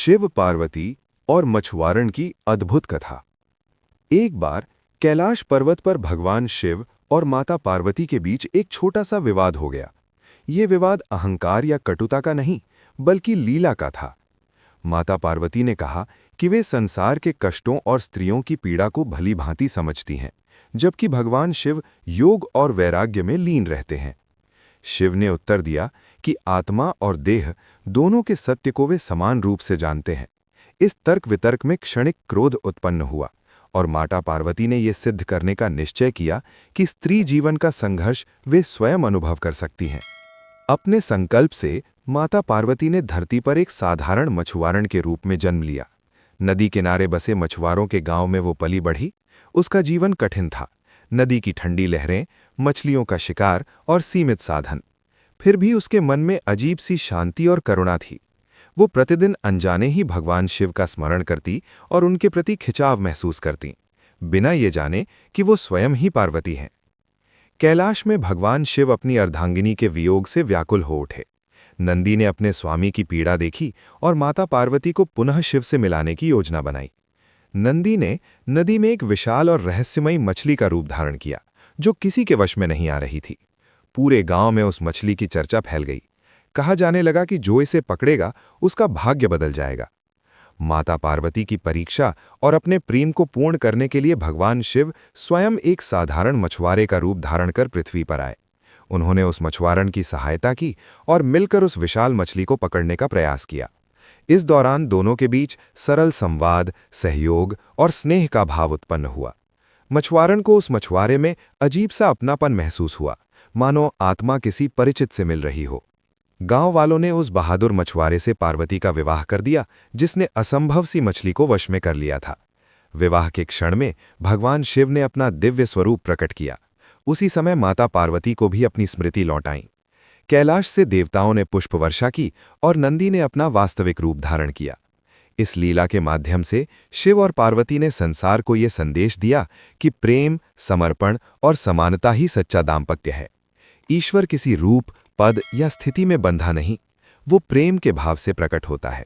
शिव पार्वती और मछुआरण की अद्भुत कथा। एक बार कैलाश पर्वत पर भगवान शिव और माता पार्वती के बीच एक छोटा सा विवाद हो गया। ये विवाद अहंकार या कटुता का नहीं, बल्कि लीला का था। माता पार्वती ने कहा कि वे संसार के कष्टों और स्त्रियों की पीड़ा को भली भांति समझती हैं, जबकि भगवान शिव योग और वैराग्य में लीन रहते हैं। शिव ने उत्तर दिया कि आत्मा और देह दोनों के सत्य को वे समान रूप से जानते हैं। इस तर्क वितर्क में क्षणिक क्रोध उत्पन्न हुआ और माता पार्वती ने यह सिद्ध करने का निश्चय किया कि स्त्री जीवन का संघर्ष वे स्वयं अनुभव कर सकती हैं। अपने संकल्प से माता पार्वती ने धरती पर एक साधारण मछुआरण के रूप में जन्म लिया। नदी किनारे बसे मछुआरों के गांव में वो पली बढ़ी। उसका जीवन कठिन था। नदी की ठंडी लहरें, मछलियों का शिकार और सीमित साधन। फिर भी उसके मन में अजीब सी शांति और करुणा थी। वो प्रतिदिन अनजाने ही भगवान शिव का स्मरण करती और उनके प्रति खिंचाव महसूस करती, बिना ये जाने कि वो स्वयं ही पार्वती हैं। कैलाश में भगवान शिव अपनी अर्धांगिनी के वियोग से व्याकुल हो उठे। नंदी ने अपने स्वामी की पीड़ा देखी और माता पार्वती को पुनः शिव से मिलाने की योजना बनाई। नंदी ने नदी में एक विशाल और रहस्यमयी मछली का रूप धारण किया, जो किसी के वश में नहीं आ रही थी। पूरे गांव में उस मछली की चर्चा फैल गई। कहा जाने लगा कि जो इसे पकड़ेगा उसका भाग्य बदल जाएगा। माता पार्वती की परीक्षा और अपने प्रेम को पूर्ण करने के लिए भगवान शिव स्वयं एक साधारण मछुआरे का रूप धारण कर पृथ्वी पर आए। उन्होंने उस मछुआरण की सहायता की और मिलकर उस विशाल मछली को पकड़ने का प्रयास किया। इस दौरान दोनों के बीच सरल संवाद, सहयोग और स्नेह का भाव उत्पन्न हुआ। मछुआरण को उस मछुआरे में अजीब सा अपनापन महसूस हुआ, मानो आत्मा किसी परिचित से मिल रही हो। गांव वालों ने उस बहादुर मछुआरे से पार्वती का विवाह कर दिया, जिसने असंभव सी मछली को वश में कर लिया था। विवाह के क्षण में भगवान शिव ने अपना दिव्य स्वरूप प्रकट किया। उसी समय माता पार्वती को भी अपनी स्मृति लौट आई। कैलाश से देवताओं ने पुष्प वर्षा की और नंदी ने अपना वास्तविक रूप धारण किया। इस लीला के माध्यम से शिव और पार्वती ने संसार को यह संदेश दिया कि प्रेम, समर्पण और समानता ही सच्चा दाम्पत्य है। ईश्वर किसी रूप, पद या स्थिति में बंधा नहीं, वो प्रेम के भाव से प्रकट होता है।